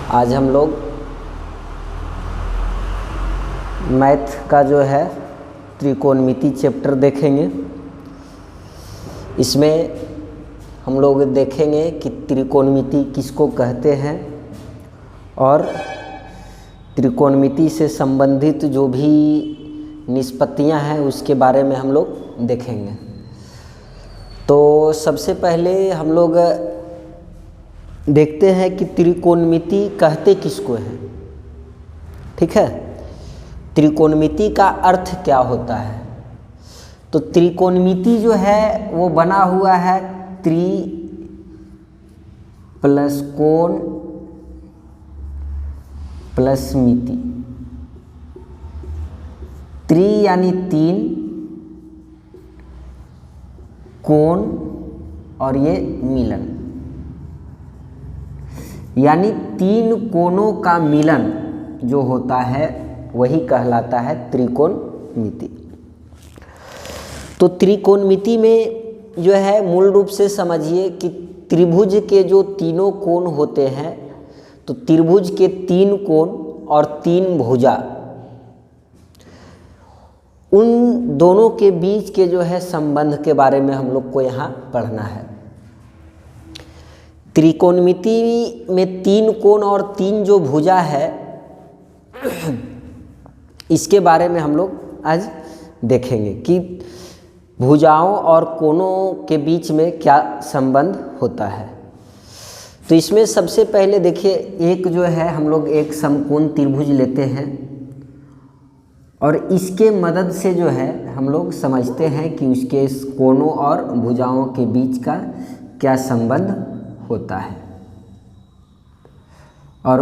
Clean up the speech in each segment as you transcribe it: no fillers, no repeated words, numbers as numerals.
आज हम लोग मैथ का जो है त्रिकोणमिति चैप्टर देखेंगे। इसमें हम लोग देखेंगे कि त्रिकोणमिति किसको कहते हैं और त्रिकोणमिति से संबंधित जो भी निष्पत्तियां हैं उसके बारे में हम लोग देखेंगे। तो सबसे पहले हम लोग देखते हैं कि त्रिकोणमिति कहते किसको हैं। ठीक है, त्रिकोणमिति का अर्थ क्या होता है। तो त्रिकोणमिति जो है वो बना हुआ है त्रि प्लस कोण प्लस मिति। त्रि यानी तीन, कोण और ये मिलन, यानी तीन कोणों का मिलन जो होता है वही कहलाता है त्रिकोणमिति। तो त्रिकोणमिति में जो है मूल रूप से समझिए कि त्रिभुज के जो तीनों कोण होते हैं, तो त्रिभुज के तीन कोण और तीन भुजा, उन दोनों के बीच के जो है संबंध के बारे में हम लोग को यहाँ पढ़ना है। त्रिकोणमिति में तीन कोण और तीन जो भुजा है इसके बारे में हम लोग आज देखेंगे कि भुजाओं और कोणों के बीच में क्या संबंध होता है। तो इसमें सबसे पहले देखिए, एक जो है हम लोग एक समकोण त्रिभुज लेते हैं और इसके मदद से जो है हम लोग समझते हैं कि उसके कोणों और भुजाओं के बीच का क्या संबंध होता है और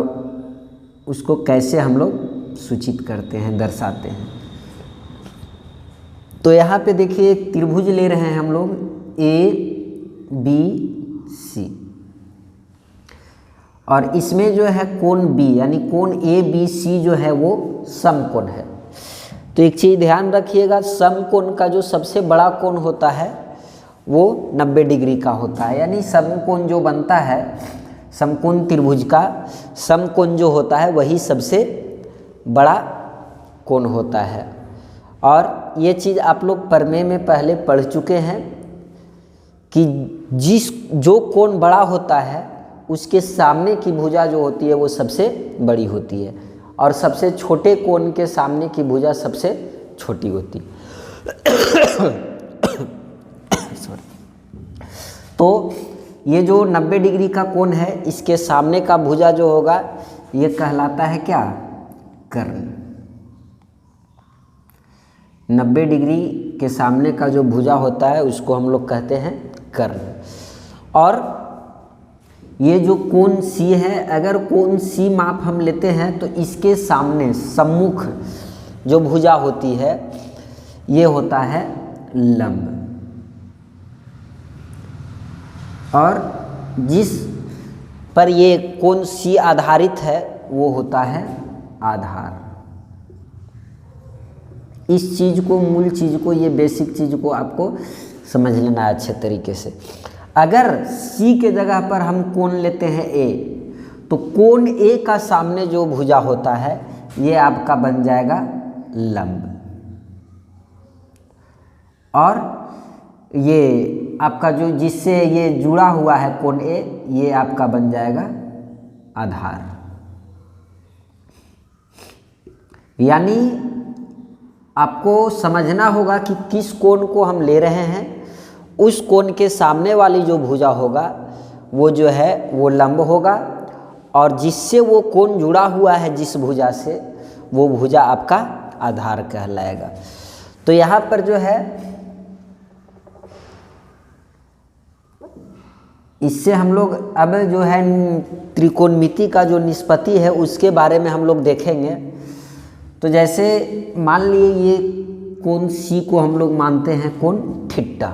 उसको कैसे हम लोग सूचित करते हैं, दर्शाते हैं। तो यहाँ पे देखिए एक त्रिभुज ले रहे हैं हम लोग ABC और इसमें जो है कोण B यानी कोण ABC जो है वो समकोण है। तो एक चीज़ ध्यान रखिएगा, समकोण का जो सबसे बड़ा कोण होता है वो 90 डिग्री का होता है। यानी समकोण जो बनता है, समकोण त्रिभुज का समकोण जो होता है वही सबसे बड़ा कोण होता है। और ये चीज़ आप लोग प्रमेय में पहले पढ़ चुके हैं कि जो कोण बड़ा होता है उसके सामने की भुजा जो होती है वो सबसे बड़ी होती है और सबसे छोटे कोण के सामने की भुजा सबसे छोटी होती है। तो ये जो 90 डिग्री का कोण है, इसके सामने का भुजा जो होगा ये कहलाता है क्या, कर्ण। 90 डिग्री के सामने का जो भुजा होता है उसको हम लोग कहते हैं कर्ण। और ये जो कोण C है, अगर कोण C माप हम लेते हैं तो इसके सामने सम्मुख जो भुजा होती है ये होता है लंब, और जिस पर ये कोण C आधारित है वो होता है आधार। इस चीज़ को, मूल चीज़ को, ये बेसिक चीज़ को आपको समझ लेना है अच्छे तरीके से। अगर C के जगह पर हम कोण लेते हैं A, तो कोण A का सामने जो भुजा होता है ये आपका बन जाएगा लंब, और ये आपका जो जिससे ये जुड़ा हुआ है कोण A, ये आपका बन जाएगा आधार। यानी आपको समझना होगा कि किस कोण को हम ले रहे हैं, उस कोण के सामने वाली जो भुजा होगा वो जो है वो लंब होगा, और जिससे वो कोण जुड़ा हुआ है जिस भुजा से, वो भुजा आपका आधार कहलाएगा। तो यहाँ पर जो है इससे हम लोग अब जो है त्रिकोणमिति का जो निष्पत्ति है उसके बारे में हम लोग देखेंगे। तो जैसे मान लिए ये कोण C को हम लोग मानते हैं कोण थीटा,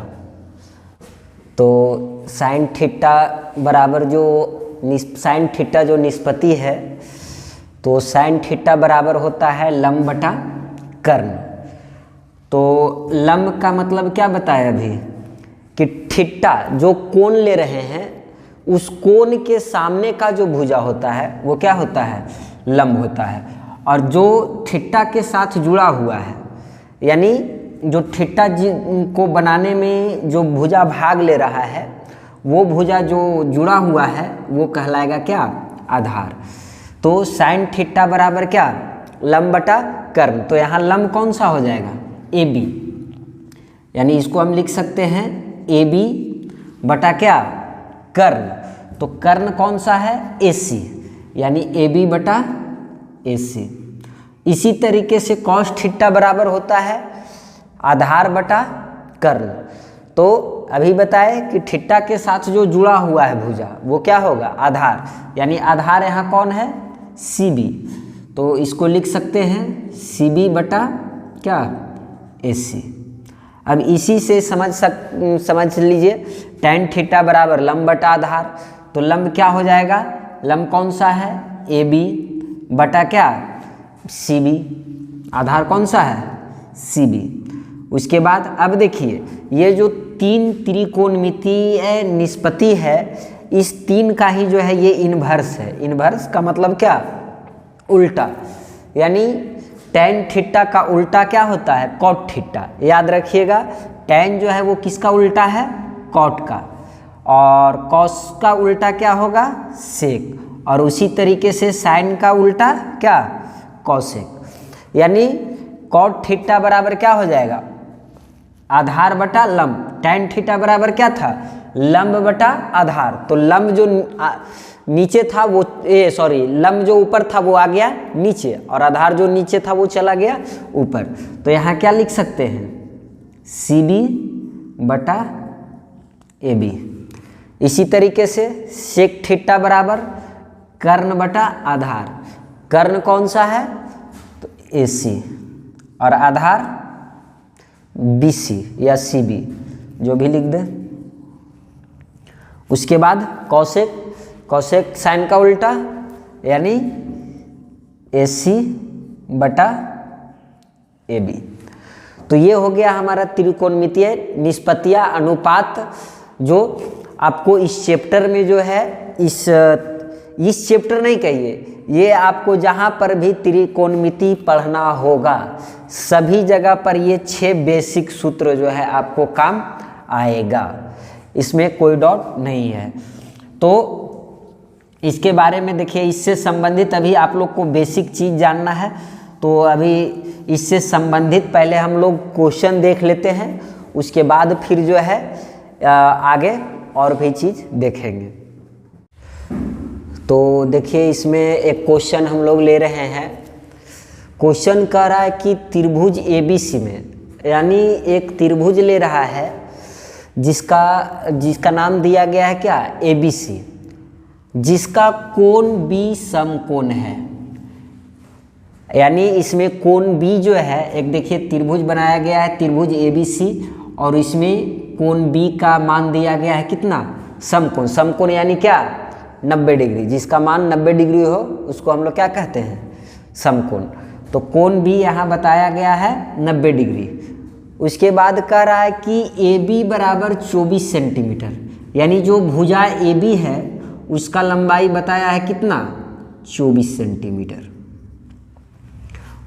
तो साइन थीटा बराबर जो साइन थीटा जो निष्पत्ति है, तो साइन थीटा बराबर होता है लंब बटा कर्ण। तो लंब का मतलब क्या बताया अभी कि थीटा जो कोण ले रहे हैं उस कोण के सामने का जो भुजा होता है वो क्या होता है, लंब होता है। और जो थीटा के साथ जुड़ा हुआ है, यानी जो थीटा को बनाने में जो भुजा भाग ले रहा है, वो भुजा जो जुड़ा हुआ है वो कहलाएगा क्या, आधार। तो साइन थीटा बराबर क्या, लंब बटा कर्ण। तो यहाँ लंब कौन सा हो जाएगा, ए बी, यानी इसको हम लिख सकते हैं ए बी बटा क्या, कर्ण। तो कर्ण कौन सा है, ए सी, यानी ए बी बटा ए सी। इसी तरीके से कॉस थीटा बराबर होता है आधार बटा कर्ण। तो अभी बताए कि थीटा के साथ जो जुड़ा हुआ है भुजा वो क्या होगा, आधार, यानी आधार यहाँ कौन है, सी बी। तो इसको लिख सकते हैं सी बी बटा क्या, ए सी। अब इसी से समझ लीजिए tan थीटा बराबर लंब बटा आधार। तो लंब क्या हो जाएगा, लंब कौन सा है, ए बी बटा क्या, सी बी। आधार कौन सा है, सी बी। उसके बाद अब देखिए ये जो तीन त्रिकोणमितीय निष्पत्ति है, इस तीन का ही जो है ये इन्वर्स है। इन्वर्स का मतलब क्या, उल्टा, यानी tan थीटा का उल्टा क्या होता है, कॉट थीटा। याद रखिएगा tan जो है वो किसका उल्टा है, कॉट का, और कॉस का उल्टा क्या होगा, सेक, और उसी तरीके से साइन का उल्टा क्या, कॉसेक। यानी कॉट थीटा बराबर क्या हो जाएगा, आधार बटा लंब। tan थीटा बराबर क्या था, लंब बटा आधार। तो लंब जो नीचे था वो लंब जो ऊपर था वो आ गया नीचे, और आधार जो नीचे था वो चला गया ऊपर। तो यहाँ क्या लिख सकते हैं, सी बी बटा ए बी। इसी तरीके से सेक थीटा बराबर कर्ण बटा आधार। कर्ण कौन सा है, तो ए सी, और आधार बी सी या सी बी, जो भी लिख दे। उसके बाद कौशेक, कौशेक साइन का उल्टा, यानी ए सी बटा ए बी। तो ये हो गया हमारा त्रिकोणमितीय निष्पत्तियां अनुपात, जो आपको इस चैप्टर में जो है, इस चैप्टर नहीं कहिए, ये आपको जहाँ पर भी त्रिकोणमिति पढ़ना होगा सभी जगह पर ये 6 बेसिक सूत्र जो है आपको काम आएगा, इसमें कोई डाउट नहीं है। तो इसके बारे में देखिए, इससे संबंधित अभी आप लोग को बेसिक चीज़ जानना है। तो अभी इससे संबंधित पहले हम लोग क्वेश्चन देख लेते हैं, उसके बाद फिर जो है आगे और भी चीज़ देखेंगे। तो देखिए इसमें एक क्वेश्चन हम लोग ले रहे हैं। क्वेश्चन कह रहा है कि त्रिभुज ABC में, यानी एक त्रिभुज ले रहा है जिसका नाम दिया गया है क्या, ABC, जिसका कोण B समकोण है। यानी इसमें कोण B जो है, एक देखिए त्रिभुज बनाया गया है त्रिभुज ABC, और इसमें कोण B का मान दिया गया है कितना, समकोण। समकोण यानी क्या, 90 डिग्री, जिसका मान 90 डिग्री हो उसको हम लोग क्या कहते हैं, समकोण। तो कोण B यहाँ बताया गया है 90 डिग्री। उसके बाद कह रहा है कि AB बराबर 24 सेंटीमीटर, यानी जो भुजा AB है उसका लंबाई बताया है कितना, 24 सेंटीमीटर।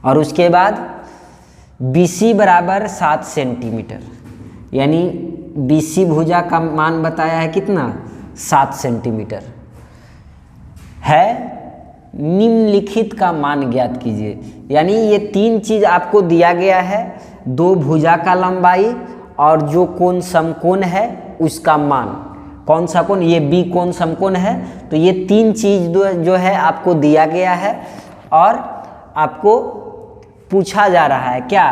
और उसके बाद BC बराबर 7 सेंटीमीटर, यानी BC भुजा का मान बताया है कितना, 7 सेंटीमीटर है। निम्नलिखित का मान ज्ञात कीजिए। यानी ये 3 चीज़ आपको दिया गया है, 2 भुजा का लंबाई और जो कोण समकोण है उसका मान। कौन सा कोण, ये B कोण समकोण है। तो ये 3 चीज़ जो है आपको दिया गया है, और आपको पूछा जा रहा है क्या,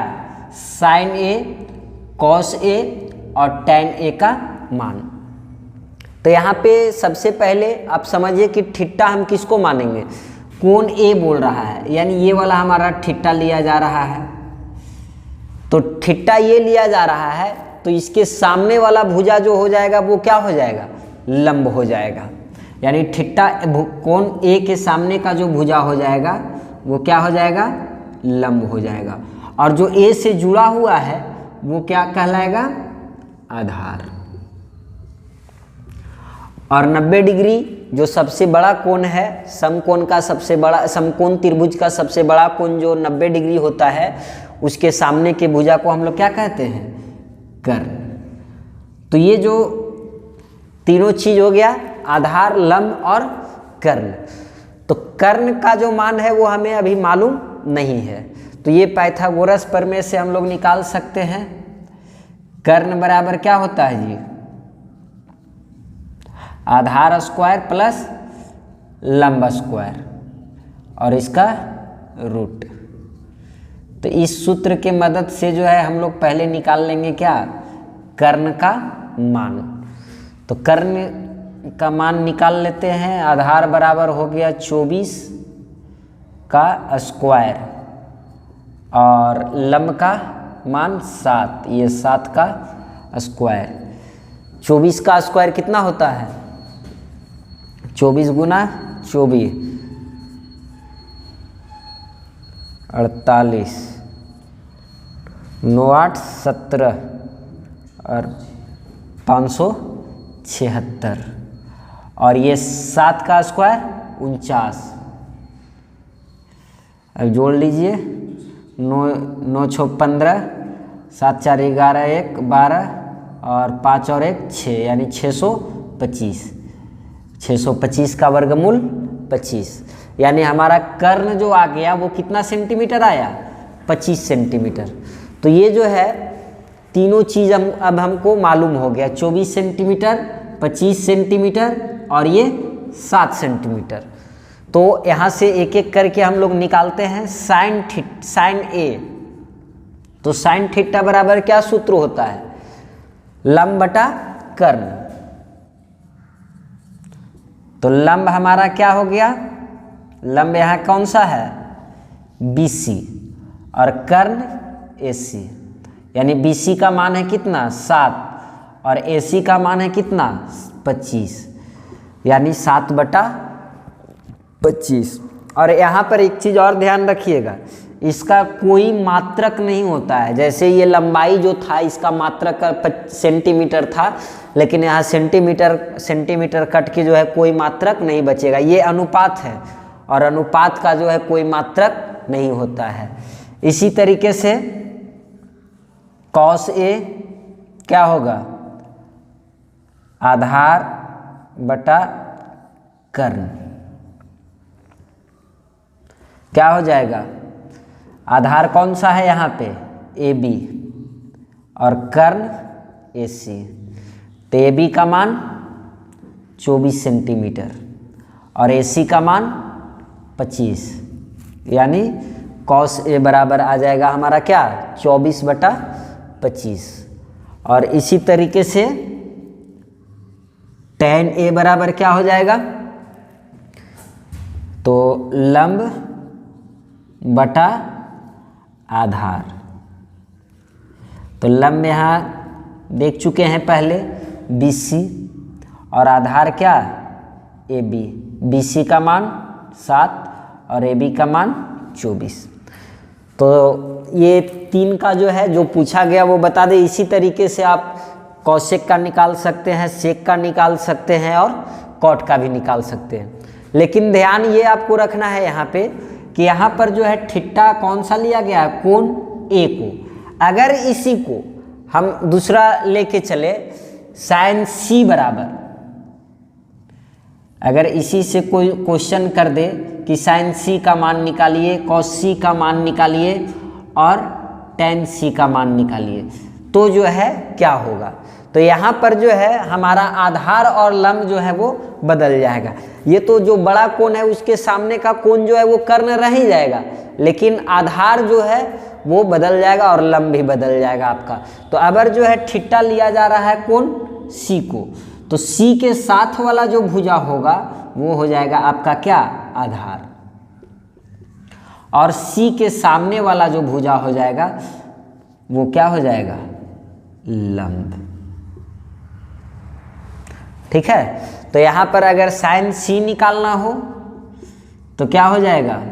साइन A, कॉस A और tan A का मान। तो यहाँ पे सबसे पहले आप समझिए कि थीटा हम किसको मानेंगे, कोण A बोल रहा है, यानी ये वाला हमारा थीटा लिया जा रहा है। तो थीटा ये लिया जा रहा है, तो इसके सामने वाला भुजा जो हो जाएगा वो क्या हो जाएगा, लंब हो जाएगा। यानी थीटा कोण A के सामने का जो भुजा हो जाएगा वो क्या हो जाएगा, लंब हो जाएगा। और जो A से जुड़ा हुआ है वो क्या कहलाएगा, आधार। और 90 डिग्री जो सबसे बड़ा कोण है, समकोण का सबसे बड़ा, समकोण त्रिभुज का सबसे बड़ा कोण जो 90 डिग्री होता है, उसके सामने के भुजा को हम लोग क्या कहते हैं? कर्ण। तो ये जो तीनों चीज हो गया, आधार, लंब और कर्ण। तो कर्ण का जो मान है वो हमें अभी मालूम नहीं है, तो ये पाइथागोरस प्रमेय से हम लोग निकाल सकते हैं। कर्ण बराबर क्या होता है जी? आधार स्क्वायर प्लस लंब स्क्वायर और इसका रूट। तो इस सूत्र के मदद से जो है हम लोग पहले निकाल लेंगे क्या? कर्ण का मान। तो कर्ण का मान निकाल लेते हैं। आधार बराबर हो गया 24 का स्क्वायर और लंब का मान 7, ये 7 का स्क्वायर। 24 का स्क्वायर कितना होता है? 24 गुना 24 48, 9 8 17 और 576 और ये 7 का स्क्वायर 49। अब जोड़ लीजिए, 9 6 15, 7 4 11 1 12 और 5 और 1 6, यानी 625। 625 का वर्गमूल 25, यानी हमारा कर्ण जो आ गया वो कितना सेंटीमीटर आया? 25 सेंटीमीटर। तो ये जो है तीनों चीज़ अब हमको मालूम हो गया, 24 सेंटीमीटर, 25 सेंटीमीटर और ये 7 सेंटीमीटर। तो यहाँ से एक एक करके हम लोग निकालते हैं। साइन ए, तो साइन थीटा बराबर क्या सूत्र होता है? लंब बटा कर्ण। तो लंब हमारा क्या हो गया? लंब यहाँ कौन सा है? BC और कर्ण AC, यानी BC का मान है कितना? 7 और AC का मान है कितना? 25, यानी 7/25। और यहाँ पर एक चीज़ और ध्यान रखिएगा, इसका कोई मात्रक नहीं होता है। जैसे ये लंबाई जो था इसका मात्रक सेंटीमीटर था, लेकिन यहाँ सेंटीमीटर कट के जो है कोई मात्रक नहीं बचेगा। ये अनुपात है और अनुपात का जो है कोई मात्रक नहीं होता है। इसी तरीके से कॉस ए क्या होगा? आधार बटा कर्ण। क्या हो जाएगा? आधार कौन सा है यहाँ पे? AB और कर्ण AC। तो AB का मान 24 सेंटीमीटर और AC का मान 25, यानी कॉस ए बराबर आ जाएगा हमारा क्या? 24/25। और इसी तरीके से tan ए बराबर क्या हो जाएगा? तो लंब बटा आधार। तो लंब यहाँ देख चुके हैं पहले BC और आधार क्या? AB। BC का मान 7 और AB का मान 24। तो ये 3 का जो है जो पूछा गया वो बता दे। इसी तरीके से आप कॉसेक का निकाल सकते हैं, सेक का निकाल सकते हैं और कॉट का भी निकाल सकते हैं। लेकिन ध्यान ये आपको रखना है यहाँ पे कि यहाँ पर जो है थीटा कौन सा लिया गया है? कोण ए को। अगर इसी को हम दूसरा लेके चले साइन सी बराबर, अगर इसी से कोई क्वेश्चन कर दे कि साइन सी का मान निकालिए, कॉस सी का मान निकालिए और टेन सी का मान निकालिए, तो जो है क्या होगा? तो यहाँ पर जो है हमारा आधार और लंब जो है वो बदल जाएगा। ये तो जो बड़ा कोण है उसके सामने का कोण जो है वो कर्ण रह ही जाएगा, लेकिन आधार जो है वो बदल जाएगा और लंब भी बदल जाएगा आपका। तो अगर जो है थीटा लिया जा रहा है कोण सी को, तो सी के साथ वाला जो भुजा होगा वो हो जाएगा आपका क्या? आधार। और सी के सामने वाला जो भुजा हो जाएगा वो क्या हो जाएगा? लंब। ठीक है। तो यहाँ पर अगर साइन सी निकालना हो तो क्या हो जाएगा?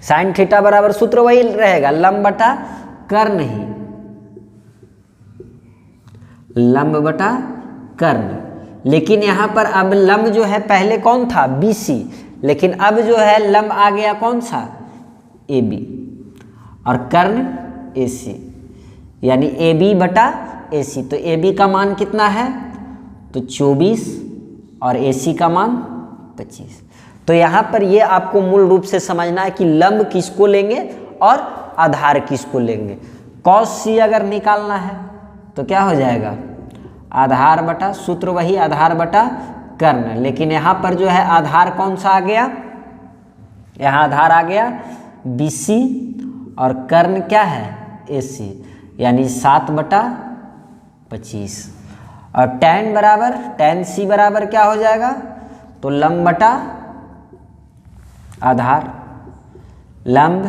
साइन थीटा बराबर सूत्र वही रहेगा, लंब बटा कर्ण ही, लंब बटा कर्ण। लेकिन यहाँ पर अब लंब जो है पहले कौन था, BC, लेकिन अब जो है लंब आ गया कौन सा, AB, और कर्ण AC, यानी AB बटा AC। तो AB का मान कितना है, तो 24 और AC का मान 25। तो यहाँ पर ये आपको मूल रूप से समझना है कि लंब किसको लेंगे और आधार किसको लेंगे। cos C अगर निकालना है तो क्या हो जाएगा, आधार बटा, सूत्र वही आधार बटा कर्ण, लेकिन यहाँ पर जो है आधार कौन सा आ गया, यहाँ आधार आ गया BC और कर्ण क्या है AC, यानी 7 बटा 25। और tan C बराबर क्या हो जाएगा, तो लंब बटा आधार, लंब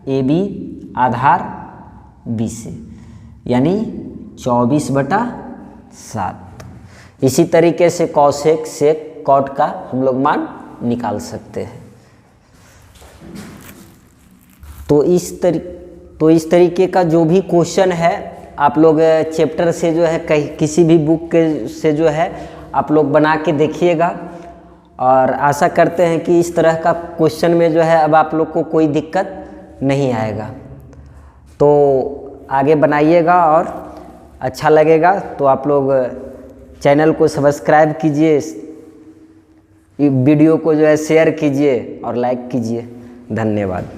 AB आधार BC, यानी 24 बटा 7। इसी तरीके से कॉसेक सेक कॉट का हम लोग मान निकाल सकते हैं। तो इस तरीके का जो भी क्वेश्चन है आप लोग चैप्टर से जो है कहीं किसी भी बुक के से जो है आप लोग बना के देखिएगा, और आशा करते हैं कि इस तरह का क्वेश्चन में जो है अब आप लोग को कोई दिक्कत नहीं आएगा। तो आगे बनाइएगा और अच्छा लगेगा तो आप लोग चैनल को सब्सक्राइब कीजिए, वीडियो को जो है शेयर कीजिए और लाइक कीजिए। धन्यवाद।